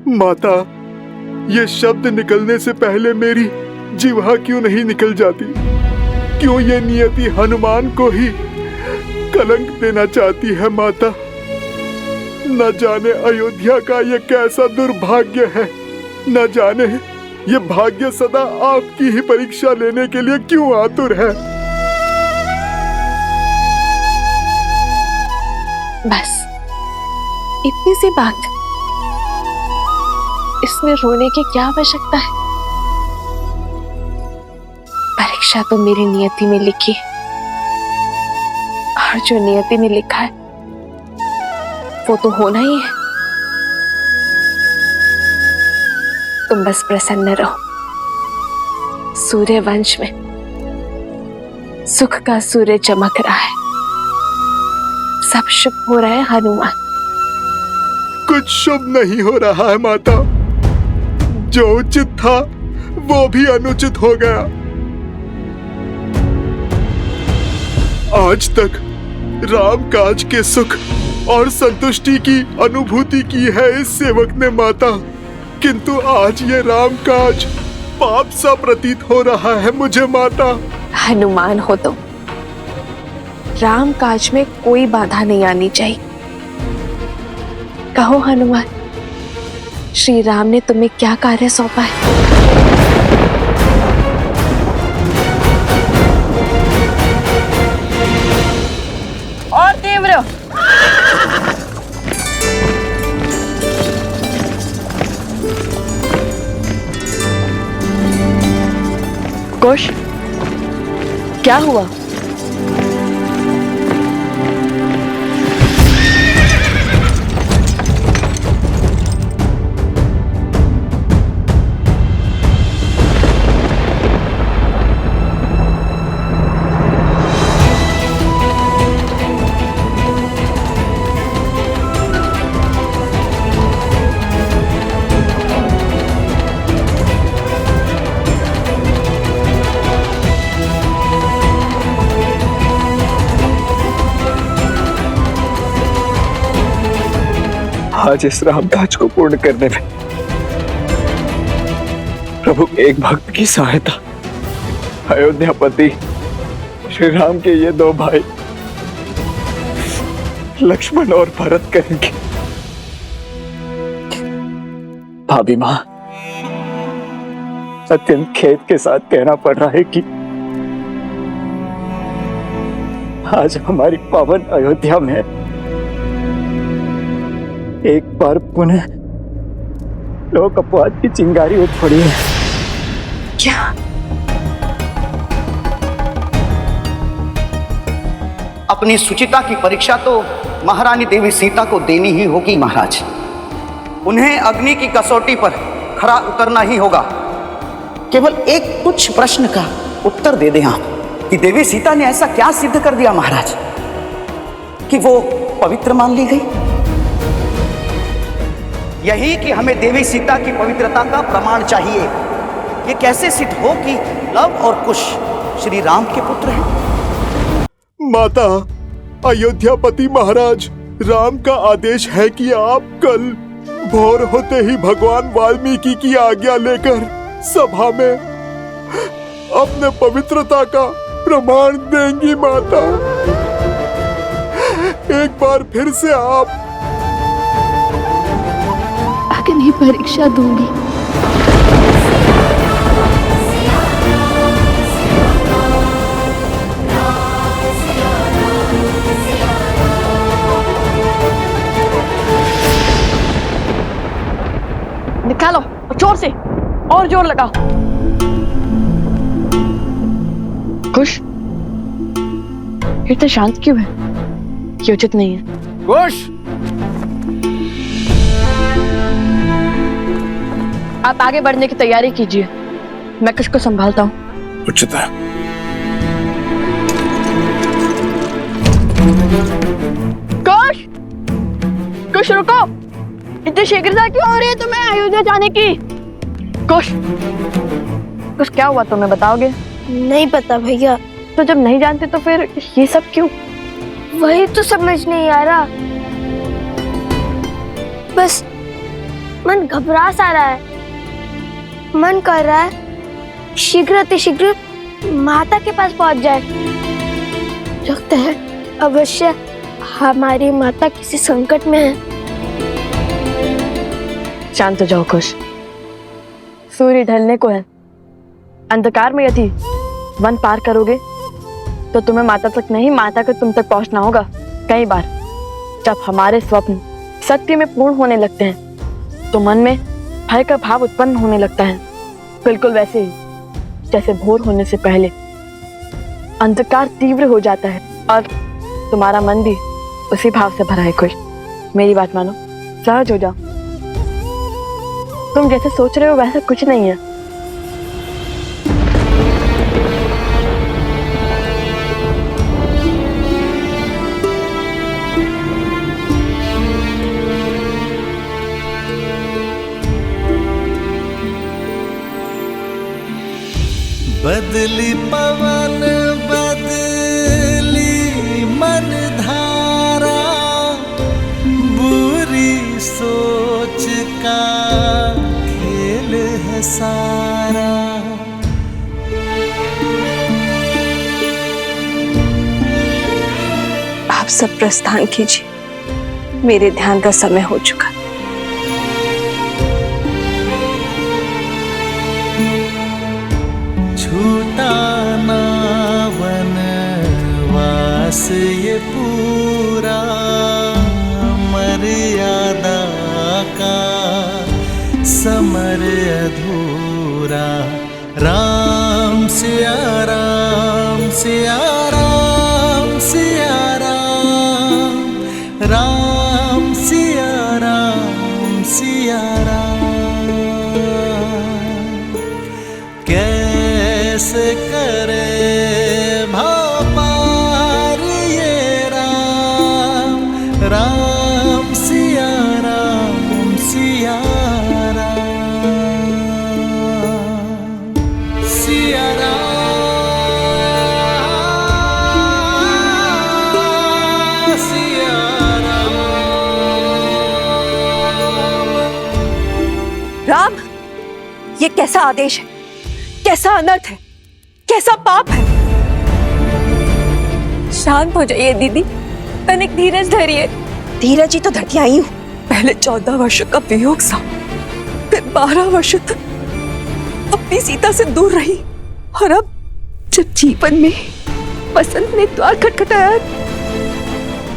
माता, ये शब्द निकलने से पहले मेरी जिह्वा क्यों नहीं निकल जाती? क्यों ये नियति हनुमान को ही कलंक देना चाहती है माता? न जाने अयोध्या का ये कैसा दुर्भाग्य है, न जाने ये भाग्य सदा आपकी ही परीक्षा लेने के लिए क्यों आतुर है। बस इतनी सी बात, इसमें रोने की क्या आवश्यकता है? परीक्षा तो मेरी नियति में लिखी है, और जो नियति में लिखा है वो तो होना ही है। तुम बस प्रसन्न रहो। सूर्य वंश में सुख का सूर्य चमक रहा है, सब शुभ हो रहा है हनुमान। कुछ शुभ नहीं हो रहा है माता। जो उचित था वो भी अनुचित हो गया। आज तक राम काज के सुख और संतुष्टि की अनुभूति की है इस सेवक ने माता, किंतु आज ये राम काज पाप सा प्रतीत हो रहा है मुझे माता। हनुमान हो तो राम काज में कोई बाधा नहीं आनी चाहिए। कहो हनुमान, श्री राम ने तुम्हें क्या कार्य सौंपा है? और तीव्र। कुश, क्या हुआ? आज इस राम काज को पूर्ण करने में प्रभु एक भक्त की सहायता अयोध्यापति श्री राम के ये दो भाई लक्ष्मण और भरत करेंगे। भाभी मां, अत्यंत खेद के साथ कहना पड़ रहा है कि आज हमारी पावन अयोध्या में एक बार पुनः लोक अपवाद की चिंगारी उठ पड़ी है। क्या? अपनी सुचिता की परीक्षा तो महारानी देवी सीता को देनी ही होगी महाराज। उन्हें अग्नि की कसौटी पर खरा उतरना ही होगा। केवल एक तुच्छ प्रश्न का उत्तर दे दें आप कि देवी सीता ने ऐसा क्या सिद्ध कर दिया महाराज कि वो पवित्र मान ली गई? यही कि हमें देवी सीता की पवित्रता का प्रमाण चाहिए। ये कैसे सिद्ध हो कि लव और कुश श्री राम के पुत्र हैं? माता, अयोध्यापति महाराज, राम का आदेश है कि आप कल भोर होते ही भगवान वाल्मीकि की आज्ञा लेकर सभा में अपने पवित्रता का प्रमाण देंगी माता। एक बार फिर से आप अग्नि परीक्षा दूंगी। निकालो जोर से, और जोर लगाओ। कुश, इतना शांत क्यों है? ये उचित नहीं है। कुश, आप आगे बढ़ने की तैयारी कीजिए, मैं कुश को संभालता हूँ। उचित है। कुश, कुश रुको, इतनी शीघ्रता क्यों हो रही है तुम्हें अयोध्या जाने की? कुश, कुश क्या हुआ तुम्हें बताओगे? नहीं पता भैया। तो जब नहीं जानते तो फिर ये सब क्यों? वही तो समझ नहीं आ रहा। बस मन घबरा सा रहा है। मन कर रहा है शीघ्र माता के पास पहुंच जाए। लगता है अवश्य हमारी माता किसी संकट में है। शांत हो जाओ कुश। सूर्य ढलने को है। अंधकार में यदि वन पार करोगे तो तुम्हें माता तक नहीं, माता को तुम तक पहुंचना होगा। कई बार जब हमारे स्वप्न सत्य में पूर्ण होने लगते हैं तो मन में भय का भाव उत्पन्न होने लगता है, बिल्कुल वैसे ही जैसे भोर होने से पहले अंधकार तीव्र हो जाता है और तुम्हारा मन भी उसी भाव से भरा है। कुश, मेरी बात मानो, सहज हो जाओ। तुम जैसे सोच रहे हो वैसा कुछ नहीं है। बदली पवन बदली मन धारा, बुरी सोच का खेल है सारा। आप सब प्रस्थान कीजिए, मेरे ध्यान का समय हो चुका। छूटा ना वनवास ये पूरा, मर्यादा का समर अधूरा। राम सिया राम सिया राम सिया राम, राम सिया राम सिया राम। कैसे करे भाव पार ये राम, राम सिया राम सिया राम, सिया राम सिया राम, ये कैसा आदेश है, कैसा अनर्थ है, कैसा पाप है। शांत हो जाइए दीदी, तनिक धीरज धरिए। धीरज ही तो धरती आई हूँ। पहले 14 वर्षों का वियोग सा, फिर 12 वर्षों तक अपनी सीता से दूर रही, और अब जब जीवन में बसंत ने द्वार खटखटाया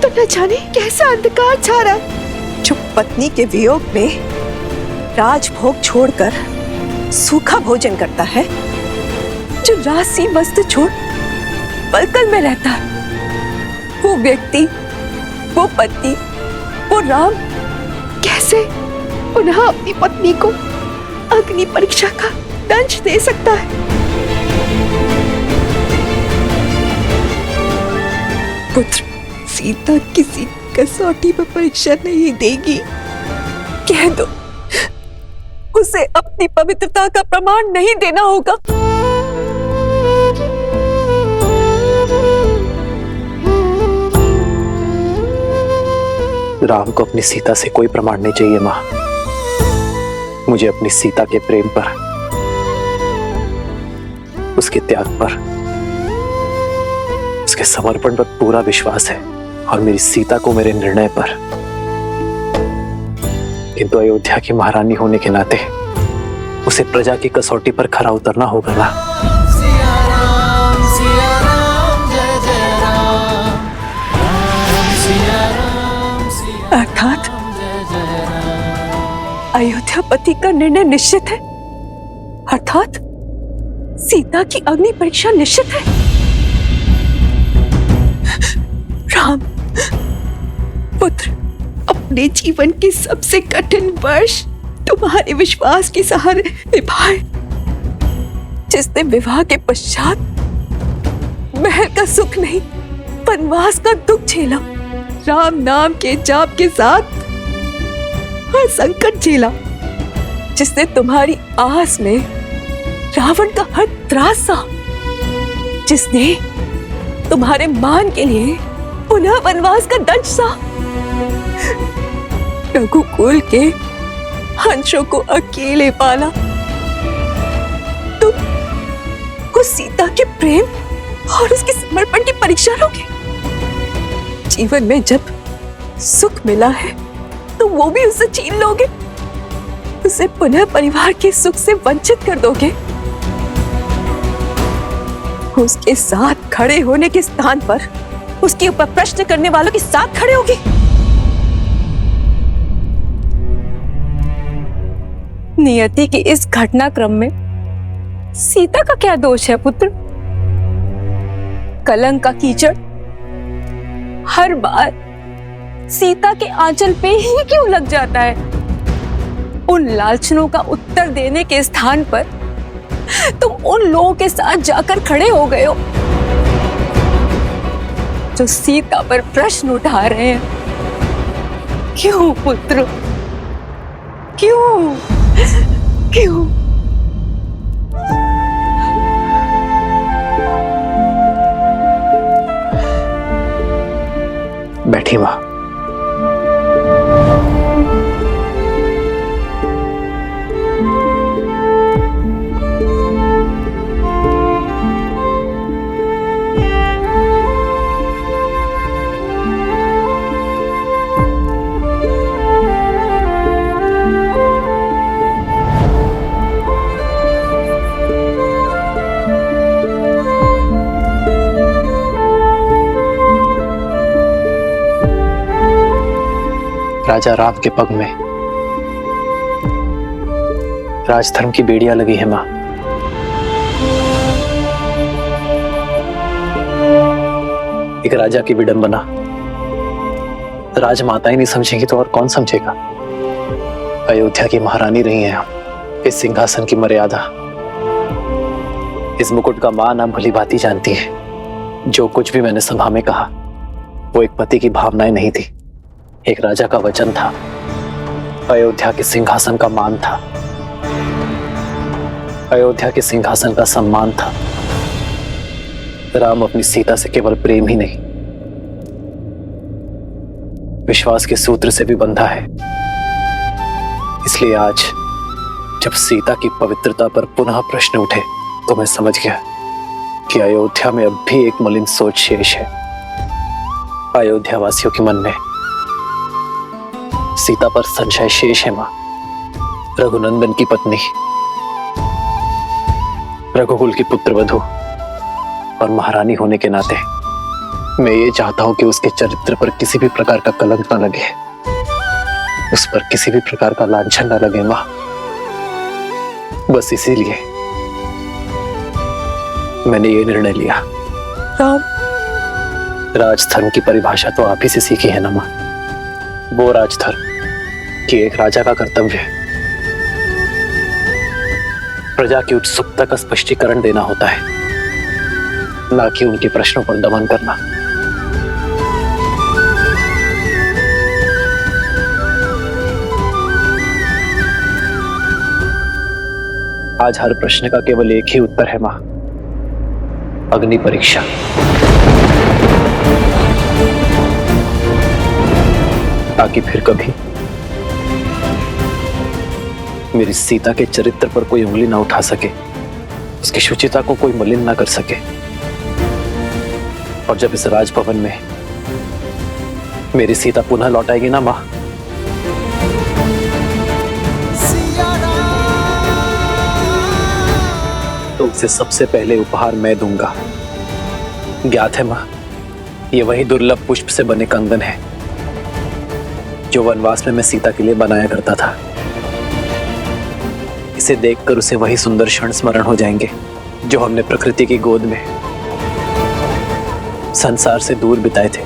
तो न जाने कैसा अंधकार छा रहा। जो पत्नी के वियोग में राजभोग छोड़कर सूखा भोजन करता है, जो राशि वस्त्र छोड़ पलकल में रहता है, वो व्यक्ति, वो पति, वो राम कैसे पुनः अपनी पत्नी को अग्नि परीक्षा का दंश दे सकता है। पुत्र, सीता किसी कसौटी पर परीक्षा नहीं देगी। कह दो, उसे अपनी पवित्रता का प्रमाण नहीं देना होगा। राम को अपनी सीता से कोई प्रमाण नहीं चाहिए माँ। मुझे अपनी सीता के प्रेम पर, उसके त्याग पर, उसके समर्पण पर पूरा विश्वास है, और मेरी सीता को मेरे निर्णय पर। किंतु अयोध्या की महारानी होने के नाते उसे प्रजा की कसौटी पर खरा उतरना होगा ना। अर्थात अयोध्यापति का निर्णय निश्चित है, अर्थात सीता की अग्नि परीक्षा निश्चित है। राम पुत्र, अपने जीवन के सबसे कठिन वर्ष तुम्हारे विश्वास के सहारे निभाए। जिसने विवाह के पश्चात महल का सुख नहीं, वनवास का दुख झेला, राम नाम के जाप के साथ हर संकट झेला, जिसने तुम्हारी आस में रावण का हर त्रास सहा, जिसने तुम्हारे मान के लिए पुनः वनवास का दंश सहा, रघुकुल के अंशों को अकेले पाला, तुम उस सीता के प्रेम और उसके समर्पण की परीक्षा लोगे। जीवन में जब सुख मिला है तो वो भी उसे छीन लोगे, उसे पुनः परिवार के सुख से वंचित कर दोगे। उसके साथ खड़े होने के स्थान पर उसके ऊपर प्रश्न करने वालों के साथ खड़े होगे। नियति के इस घटनाक्रम में सीता का क्या दोष है पुत्र? कलंक का कीचड़ हर बार सीता के आंचल पे ही क्यों लग जाता है? उन लालचनों का उत्तर देने के स्थान पर तुम उन लोगों के साथ जाकर खड़े हो गए हो जो सीता पर प्रश्न उठा रहे हैं। क्यों पुत्र, क्यों क्यों? बैठी मां। राजा राम के पग में राजधर्म की बेड़ियां लगी है मां। एक राजा की विडंबना राजमाता ही नहीं समझेगी तो और कौन समझेगा? अयोध्या की महारानी रही हैं हम। इस सिंहासन की मर्यादा, इस मुकुट का मान आप भली भांति जानती है। जो कुछ भी मैंने सभा में कहा वो एक पति की भावनाएं नहीं थी, एक राजा का वचन था, अयोध्या के सिंहासन का मान था, अयोध्या के सिंहासन का सम्मान था। राम अपनी सीता से केवल प्रेम ही नहीं, विश्वास के सूत्र से भी बंधा है। इसलिए आज जब सीता की पवित्रता पर पुनः प्रश्न उठे तो मैं समझ गया कि अयोध्या में अब भी एक मलिन सोच शेष है। अयोध्या वासियों के मन में सीता पर संशय शेष है मां। रघुनंदन की पत्नी, रघुकुल की पुत्रवधू और महारानी होने के नाते मैं ये चाहता हूं कि उसके चरित्र पर किसी भी प्रकार का कलंक न लगे, उस पर किसी भी प्रकार का लांछन न लगे मां। बस इसीलिए मैंने ये निर्णय लिया। राम, राजधर्म की परिभाषा तो आप ही से सीखी है ना मां। वो राजधर्म कि एक राजा का कर्तव्य है प्रजा की उत्सुकता का स्पष्टीकरण देना होता है, ना कि उनके प्रश्नों पर दमन करना। आज हर प्रश्न का केवल एक ही उत्तर है मां, अग्नि परीक्षा। ताकि फिर कभी मेरी सीता के चरित्र पर कोई उंगली ना उठा सके, उसकी शुचिता को कोई मलिन ना कर सके। और जब इस राजभवन में मेरी सीता पुनः लौटाएगी ना मां, तो उसे सबसे पहले उपहार मैं दूंगा। ज्ञात है मां, ये वही दुर्लभ पुष्प से बने कंगन है जो वनवास में मैं सीता के लिए बनाया करता था। इसे देखकर उसे वही सुंदर क्षण स्मरण हो जाएंगे जो हमने प्रकृति की गोद में संसार से दूर बिताए थे।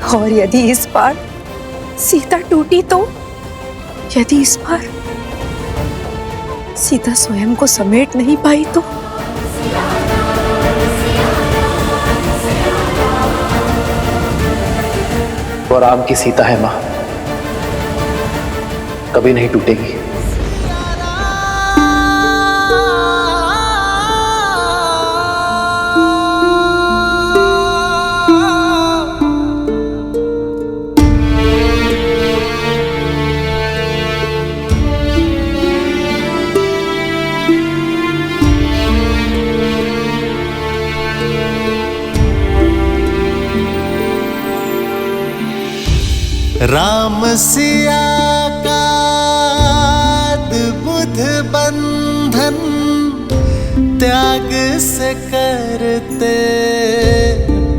और यदि इस बार सीता टूटी तो, यदि इस बार सीता स्वयं को समेट नहीं पाई तो? वो राम की सीता है मां, कभी नहीं टूटेगी। राम सिया का बुध बंधन त्याग से करते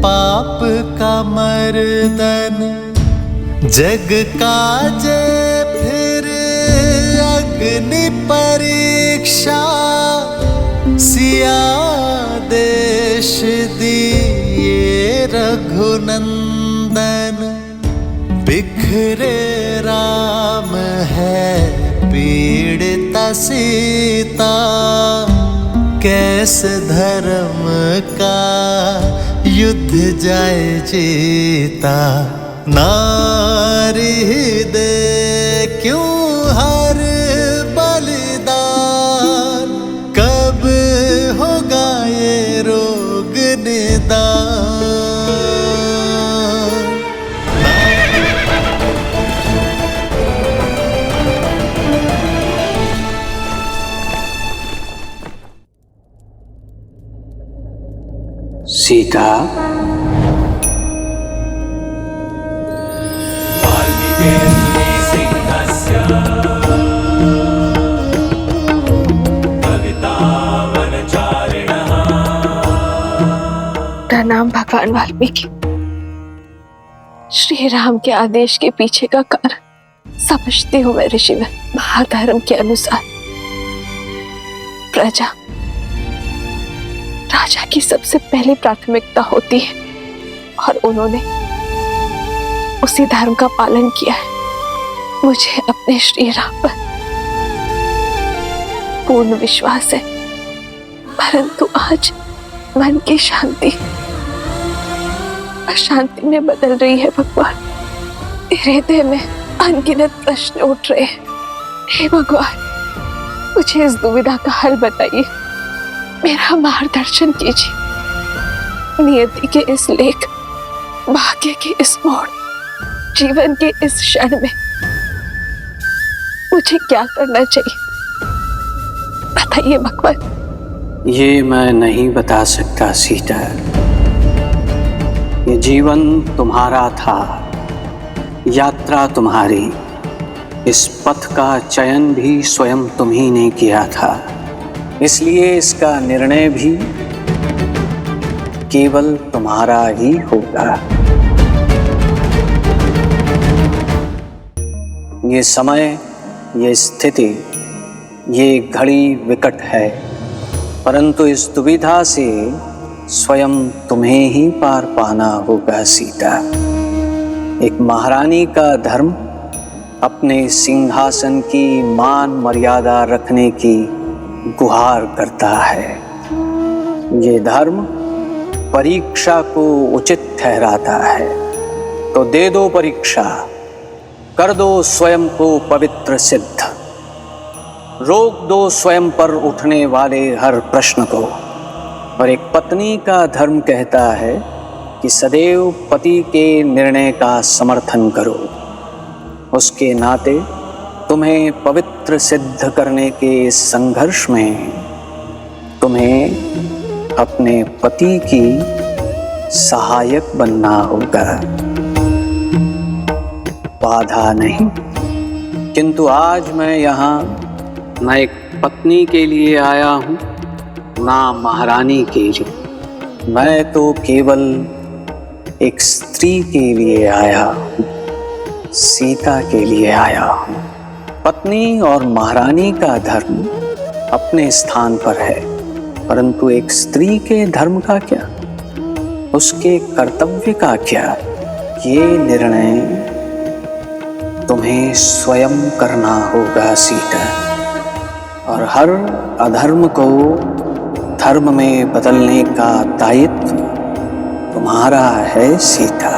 पाप का मर्दन। जग काजे फिर अग्नि परीक्षा सिया देश दिए रघुनंदन। बिखरे राम है पीड़िता सीता कैसे धर्म का युद्ध जाए जीता। नारी दे क्यों हर बलिदान कब होगा ये रोग निदान। सीता प्रणाम भगवान वाल्मीकि। श्री राम के आदेश के पीछे का कारण समझती हूँ मैं ऋषिवर। महाधर्म के अनुसार प्रजा राजा की सबसे पहली प्राथमिकता होती है और उन्होंने उसी धर्म का पालन किया है। मुझे अपने श्री राम पर पूर्ण विश्वास है, परंतु आज मन की शांति अशांति में बदल रही है। भगवान, मेरे हृदय में अनगिनत प्रश्न उठ रहे हैं। हे भगवान, मुझे इस दुविधा का हल बताइए, मेरा मार्गदर्शन कीजिए। नियति के इस लेख, भाग्य के इस मोड़, जीवन के इस क्षण में मुझे क्या करना चाहिए, बताइए भगवान। ये मैं नहीं बता सकता सीता। ये जीवन तुम्हारा था, यात्रा तुम्हारी, इस पथ का चयन भी स्वयं तुम ही ने किया था, इसलिए इसका निर्णय भी केवल तुम्हारा ही होगा। ये समय, ये स्थिति, ये घड़ी विकट है, परंतु इस दुविधा से स्वयं तुम्हें ही पार पाना होगा सीता। एक महारानी का धर्म अपने सिंहासन की मान मर्यादा रखने की गुहार करता है। ये धर्म परीक्षा को उचित ठहराता है, तो दे दो परीक्षा, कर दो स्वयं को पवित्र सिद्ध, रोक दो स्वयं पर उठने वाले हर प्रश्न को। और एक पत्नी का धर्म कहता है कि सदैव पति के निर्णय का समर्थन करो। उसके नाते तुम्हें पवित्र सिद्ध करने के इस संघर्ष में तुम्हें अपने पति की सहायक बनना होगा, बाधा नहीं। किंतु आज मैं यहाँ न एक पत्नी के लिए आया हूँ, ना महारानी के लिए। मैं तो केवल एक स्त्री के लिए आया हूँ, सीता के लिए आया हूँ। पत्नी और महारानी का धर्म अपने स्थान पर है, परंतु एक स्त्री के धर्म का क्या, उसके कर्तव्य का क्या, ये निर्णय तुम्हें स्वयं करना होगा सीता। और हर अधर्म को धर्म में बदलने का दायित्व तुम्हारा है सीता।